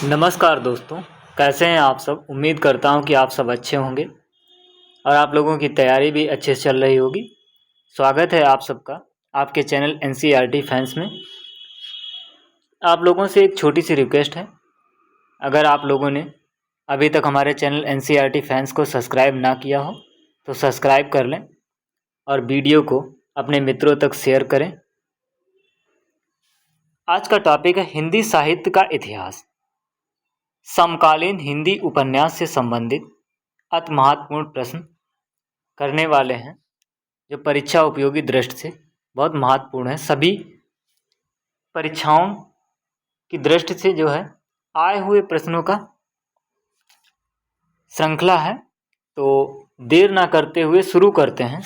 नमस्कार दोस्तों, कैसे हैं आप सब। उम्मीद करता हूं कि आप सब अच्छे होंगे और आप लोगों की तैयारी भी अच्छे से चल रही होगी। स्वागत है आप सबका आपके चैनल एनसीईआरटी फैंस में। आप लोगों से एक छोटी सी रिक्वेस्ट है, अगर आप लोगों ने अभी तक हमारे चैनल एनसीईआरटी फैंस को सब्सक्राइब ना किया हो तो सब्सक्राइब कर लें और वीडियो को अपने मित्रों तक शेयर करें। आज का टॉपिक है हिंदी साहित्य का इतिहास। समकालीन हिंदी उपन्यास से संबंधित अति महत्वपूर्ण प्रश्न करने वाले हैं, जो परीक्षा उपयोगी दृष्टि से बहुत महत्वपूर्ण है। सभी परीक्षाओं की दृष्टि से जो है आए हुए प्रश्नों का श्रृंखला है, तो देर ना करते हुए शुरू करते हैं।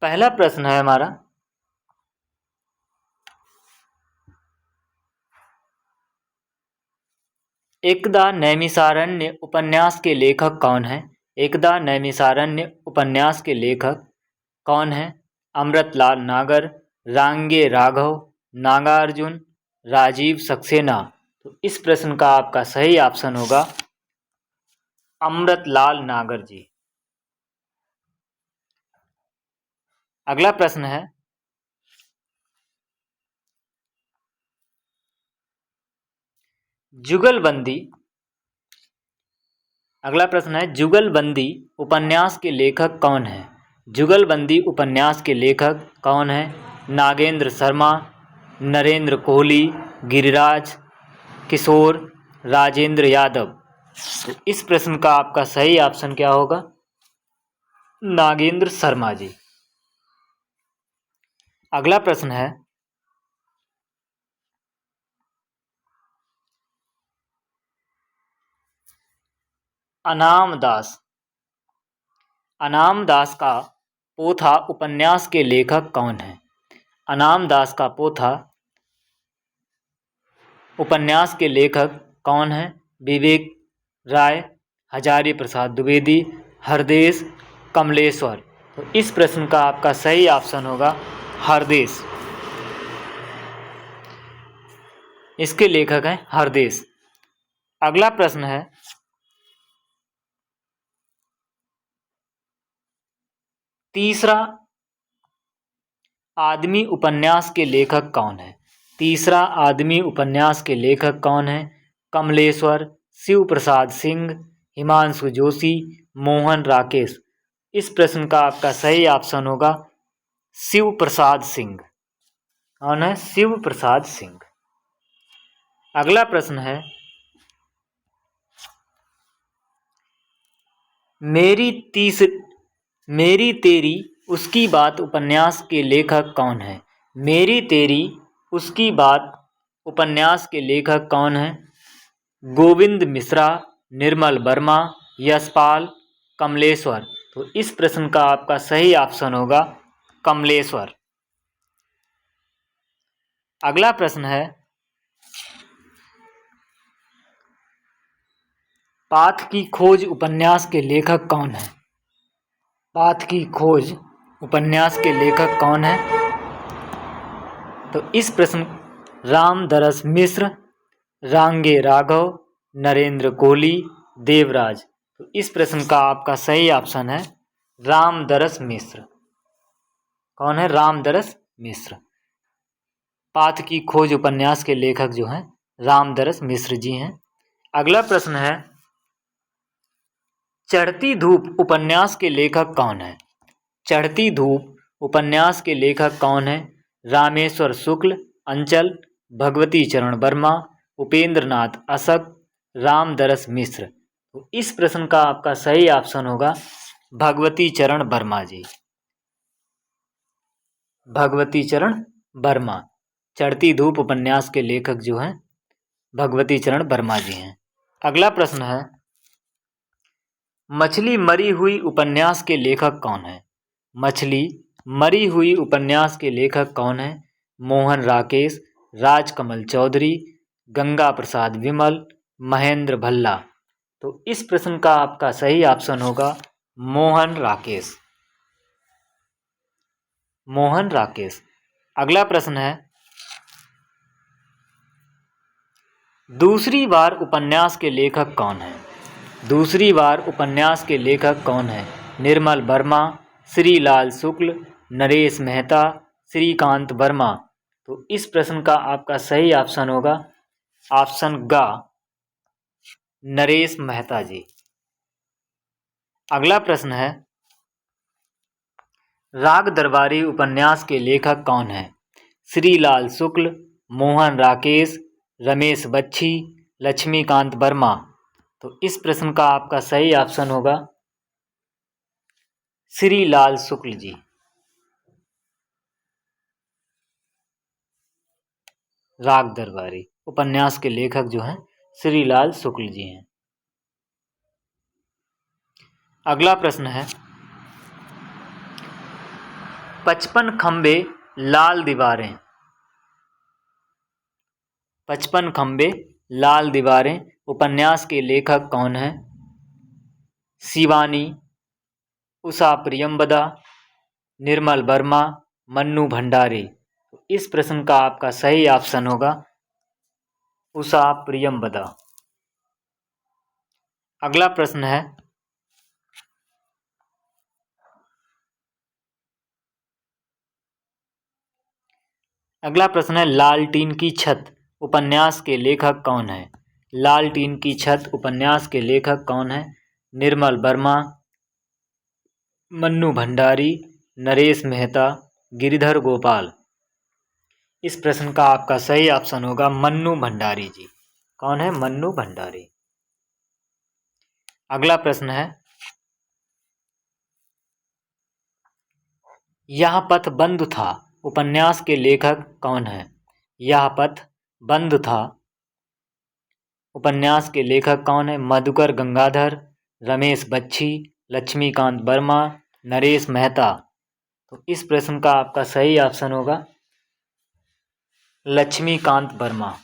पहला प्रश्न है हमारा, एकदा नैमिषारण्य उपन्यास के लेखक कौन है। एकदा नैमिषारण्य उपन्यास के लेखक कौन है। अमृतलाल नागर, रांगे राघव, नागार्जुन, राजीव सक्सेना। तो इस प्रश्न का आपका सही ऑप्शन होगा अमृतलाल नागर जी। अगला प्रश्न है, जुगलबंदी। अगला प्रश्न है, जुगलबंदी उपन्यास के लेखक कौन है। जुगलबंदी उपन्यास के लेखक कौन है। नागेंद्र शर्मा, नरेंद्र कोहली, गिरिराज किशोर, राजेंद्र यादव। तो इस प्रश्न का आपका सही ऑप्शन क्या होगा। नागेंद्र शर्मा जी। अगला प्रश्न है, अनाम दास। अनाम दास का पोथा उपन्यास के लेखक कौन है। अनाम दास का पोथा उपन्यास के लेखक कौन है। विवेक राय, हजारी प्रसाद द्विवेदी, हरदेश कमलेश्वर। तो इस प्रश्न का आपका सही ऑप्शन होगा हरदेश। इसके लेखक हैं हरदेश। अगला प्रश्न है, तीसरा आदमी उपन्यास के लेखक कौन है। तीसरा आदमी उपन्यास के लेखक कौन है। कमलेश्वर, शिव प्रसाद सिंह, हिमांशु जोशी, मोहन राकेश। इस प्रश्न का आपका सही ऑप्शन होगा शिव प्रसाद सिंह। कौन है। शिव प्रसाद सिंह। अगला प्रश्न है, मेरी तेरी उसकी बात उपन्यास के लेखक कौन है। मेरी तेरी उसकी बात उपन्यास के लेखक कौन है। गोविंद मिश्रा, निर्मल वर्मा, यशपाल, कमलेश्वर। तो इस प्रश्न का आपका सही ऑप्शन होगा कमलेश्वर। अगला प्रश्न है, पाथ की खोज उपन्यास के लेखक कौन है। पाथ की खोज उपन्यास के लेखक कौन है। तो इस प्रश्न रामदरस मिश्र, रांगे राघव, नरेंद्र कोहली, देवराज। तो इस प्रश्न का आपका सही ऑप्शन है रामदरस मिश्र। कौन है। रामदरस मिश्र। पाथ की खोज उपन्यास के लेखक जो हैं रामदरस मिश्र जी हैं। अगला प्रश्न है, चढ़ती धूप उपन्यास के लेखक कौन है। चढ़ती धूप उपन्यास के लेखक कौन है। रामेश्वर शुक्ल, अंचल, भगवती चरण वर्मा, उपेंद्र नाथ अशक, रामदरस मिश्र। तो इस प्रश्न का आपका सही ऑप्शन होगा भगवती चरण वर्मा जी। भगवती चरण वर्मा। चढ़ती धूप उपन्यास के लेखक जो हैं भगवती चरण वर्मा जी हैं। अगला प्रश्न है, मछली मरी हुई उपन्यास के लेखक कौन है। मछली मरी हुई उपन्यास के लेखक कौन है। मोहन राकेश, राजकमल चौधरी, गंगा प्रसाद विमल, महेंद्र भल्ला। तो इस प्रश्न का आपका सही ऑप्शन होगा मोहन राकेश। मोहन राकेश। अगला प्रश्न है, दूसरी बार उपन्यास के लेखक कौन है? दूसरी बार उपन्यास के लेखक कौन है? निर्मल वर्मा, श्रीलाल शुक्ल, नरेश मेहता, श्रीकांत वर्मा। तो इस प्रश्न का आपका सही ऑप्शन होगा ऑप्शन ग, नरेश मेहता जी। अगला प्रश्न है, राग दरबारी उपन्यास के लेखक कौन है? श्रीलाल शुक्ल, मोहन राकेश, रमेश बच्छी, लक्ष्मीकांत वर्मा। तो इस प्रश्न का आपका सही ऑप्शन होगा श्रीलाल शुक्ल जी। राग दरबारी उपन्यास के लेखक जो हैं श्रीलाल शुक्ल जी हैं। अगला प्रश्न है, 55 खंबे लाल दीवारें, 55 खंबे लाल दीवारें उपन्यास के लेखक कौन हैं? शिवानी, उषा प्रियंवदा, निर्मल वर्मा, मन्नू भंडारी। तो इस प्रश्न का आपका सही ऑप्शन होगा उषा प्रियंवदा। अगला प्रश्न है, लालटीन की छत उपन्यास के लेखक कौन है? लालटीन की छत उपन्यास के लेखक कौन है? निर्मल वर्मा, मन्नू भंडारी, नरेश मेहता, गिरिधर गोपाल। इस प्रश्न का आपका सही ऑप्शन होगा मन्नू भंडारी जी। कौन है? मन्नू भंडारी। अगला प्रश्न है, यह पथ बंद था उपन्यास के लेखक कौन है? यह पथ बंद था उपन्यास के लेखक कौन है? मधुकर गंगाधर, रमेश बच्छी, लक्ष्मीकांत वर्मा, नरेश मेहता। तो इस प्रश्न का आपका सही ऑप्शन होगा लक्ष्मीकांत वर्मा।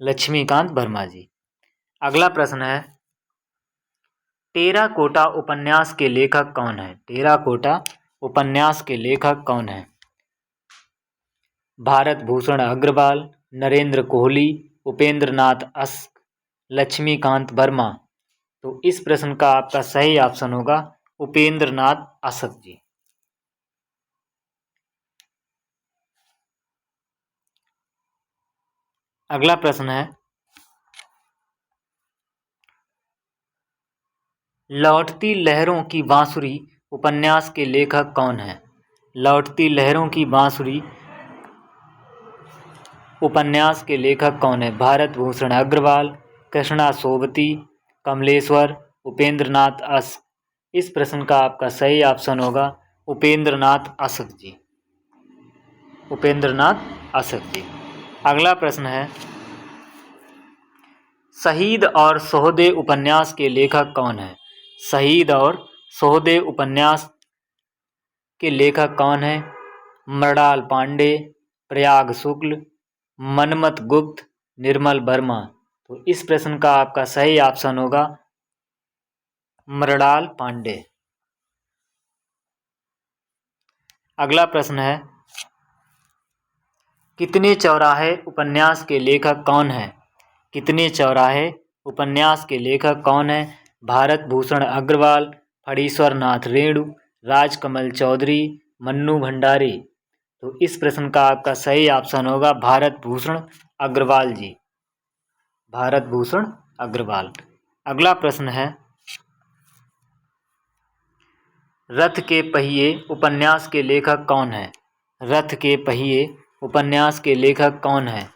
लक्ष्मीकांत वर्मा जी। अगला प्रश्न है, टेराकोटा उपन्यास के लेखक कौन है? टेराकोटा उपन्यास के लेखक कौन है? भारत भूषण अग्रवाल, नरेंद्र कोहली, उपेंद्र नाथ अस्क, लक्ष्मीकांत वर्मा। तो इस प्रश्न का आपका सही ऑप्शन होगा उपेंद्र नाथ अस्क जी। अगला प्रश्न है, लौटती लहरों की बांसुरी उपन्यास के लेखक कौन है? लौटती लहरों की बांसुरी उपन्यास के लेखक कौन है? भारत भूषण अग्रवाल, कृष्णा सोबती, कमलेश्वर, उपेंद्र नाथ अस्क। इस प्रश्न का आपका सही ऑप्शन होगा उपेंद्र नाथ अस्क जी। उपेंद्र नाथ अस्क जी। अगला प्रश्न है, शहीद और सोहदे उपन्यास के लेखक कौन है? शहीद और सोहदे उपन्यास के लेखक कौन है? मृणाल पांडे, प्रयाग शुक्ल, मनमत गुप्त, निर्मल वर्मा। तो इस प्रश्न का आपका सही ऑप्शन होगा मृणाल पांडे। अगला प्रश्न है, कितने चौराहे उपन्यास के लेखक कौन है? कितने चौराहे उपन्यास के लेखक कौन है? भारत भूषण अग्रवाल, फणीश्वर नाथ रेणु, राजकमल चौधरी, मन्नू भंडारी। तो इस प्रश्न का आपका सही ऑप्शन होगा भारत भूषण अग्रवाल जी। भारत भूषण अग्रवाल। अगला प्रश्न है, रथ के पहिए उपन्यास के लेखक कौन है? रथ के पहिए उपन्यास के लेखक कौन है?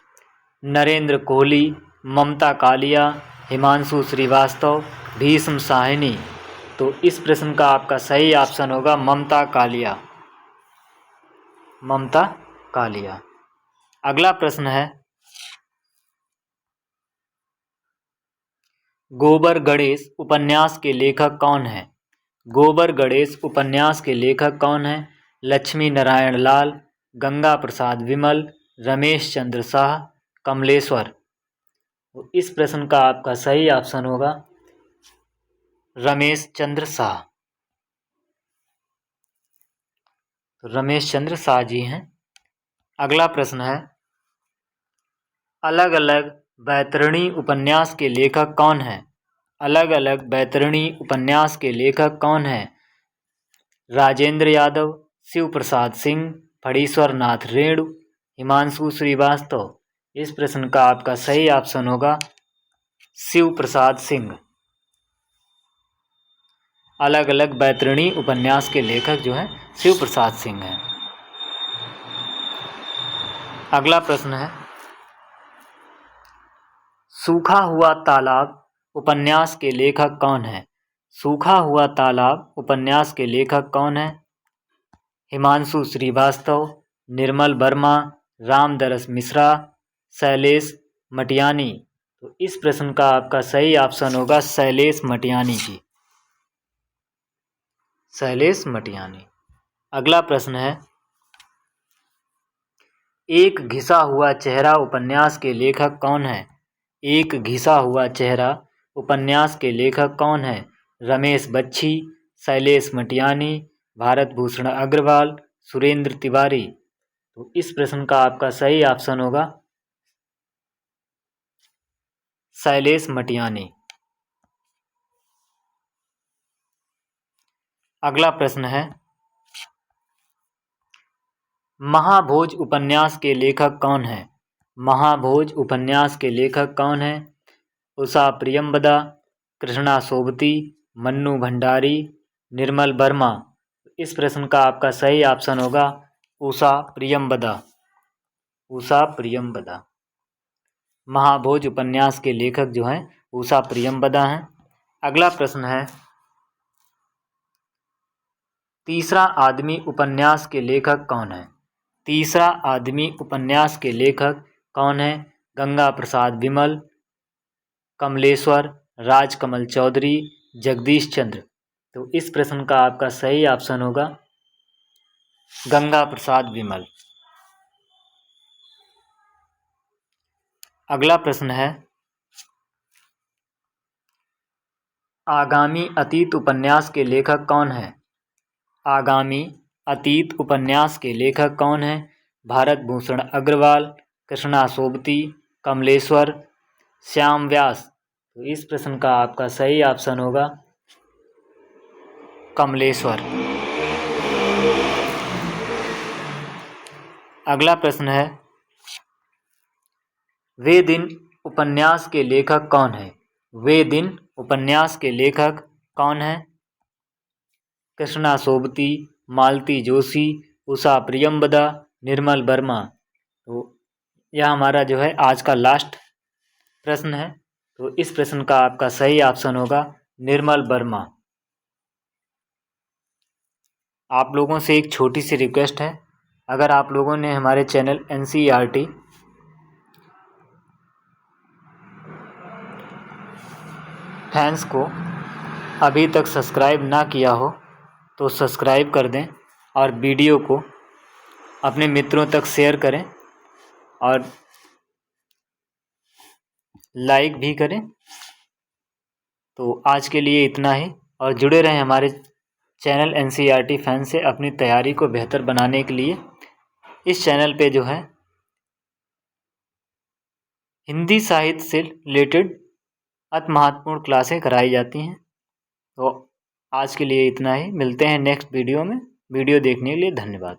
नरेंद्र कोहली, ममता कालिया, हिमांशु श्रीवास्तव, भीष्म साहनी। तो इस प्रश्न का आपका सही ऑप्शन होगा ममता कालिया। ममता कालिया। अगला प्रश्न है, गोबर गणेश उपन्यास के लेखक कौन है? गोबर गणेश उपन्यास के लेखक कौन है? लक्ष्मी नारायण लाल, गंगा प्रसाद विमल, रमेश चंद्र शाह, कमलेश्वर। तो इस प्रश्न का आपका सही ऑप्शन होगा रमेश चंद्र शाह। तो रमेश चंद्र शाह जी हैं। अगला प्रश्न है, अलग अलग बैतरणी उपन्यास के लेखक कौन हैं? अलग अलग बैतरणी उपन्यास के लेखक कौन हैं? राजेंद्र यादव, शिव प्रसाद सिंह, फणीश्वर नाथ रेणु, हिमांशु श्रीवास्तव। इस प्रश्न का आपका सही ऑप्शन होगा शिव प्रसाद सिंह। अलग अलग बैतरणी उपन्यास के लेखक जो हैं शिव प्रसाद सिंह हैं। अगला प्रश्न है, सूखा हुआ तालाब उपन्यास के लेखक कौन है? सूखा हुआ तालाब उपन्यास के लेखक कौन है? हिमांशु श्रीवास्तव, निर्मल वर्मा, रामदरस मिश्रा, शैलेश मटियानी। तो इस प्रश्न का आपका सही ऑप्शन होगा शैलेश मटियानी जी। शैलेश मटियानी। अगला प्रश्न है, एक घिसा हुआ चेहरा उपन्यास के लेखक कौन है? एक घिसा हुआ चेहरा उपन्यास के लेखक कौन है? रमेश बच्छी, शैलेश मटियानी, भारत भूषण अग्रवाल, सुरेंद्र तिवारी। तो इस प्रश्न का आपका सही ऑप्शन होगा शैलेश मटियानी। अगला प्रश्न है, महाभोज उपन्यास के लेखक कौन है? महाभोज उपन्यास के लेखक कौन है? उषा प्रियंबदा, कृष्णा सोबती, मन्नू भंडारी, निर्मल वर्मा। इस प्रश्न का आपका सही ऑप्शन होगा उषा प्रियंबदा। उषा प्रियंबदा। महाभोज उपन्यास के लेखक जो हैं उषा प्रियंबदा हैं। अगला प्रश्न है, तीसरा आदमी उपन्यास के लेखक कौन है? तीसरा आदमी उपन्यास के लेखक कौन है? गंगा प्रसाद विमल, कमलेश्वर, राजकमल चौधरी, जगदीश चंद्र। तो इस प्रश्न का आपका सही ऑप्शन होगा गंगा प्रसाद विमल। अगला प्रश्न है, आगामी अतीत उपन्यास के लेखक कौन है? आगामी अतीत उपन्यास के लेखक कौन है? भारत भूषण अग्रवाल, कृष्णा सोबती, कमलेश्वर, श्याम व्यास। तो इस प्रश्न का आपका सही ऑप्शन होगा कमलेश्वर। अगला प्रश्न है, वे दिन उपन्यास के लेखक कौन है? वे दिन उपन्यास के लेखक कौन है? कृष्णा सोबती, मालती जोशी, उषा प्रियंबदा, निर्मल वर्मा। तो यह हमारा जो है आज का लास्ट प्रश्न है। तो इस प्रश्न का आपका सही ऑप्शन होगा निर्मल वर्मा। आप लोगों से एक छोटी सी रिक्वेस्ट है, अगर आप लोगों ने हमारे चैनल NCERT फैंस को अभी तक सब्सक्राइब ना किया हो तो सब्सक्राइब कर दें और वीडियो को अपने मित्रों तक शेयर करें और लाइक भी करें। तो आज के लिए इतना ही, और जुड़े रहें हमारे चैनल NCERT फैन से अपनी तैयारी को बेहतर बनाने के लिए। इस चैनल पे जो है हिंदी साहित्य से रिलेटेड अति महत्वपूर्ण क्लासें कराई जाती हैं। तो आज के लिए इतना ही, मिलते हैं नेक्स्ट वीडियो में। वीडियो देखने के लिए धन्यवाद।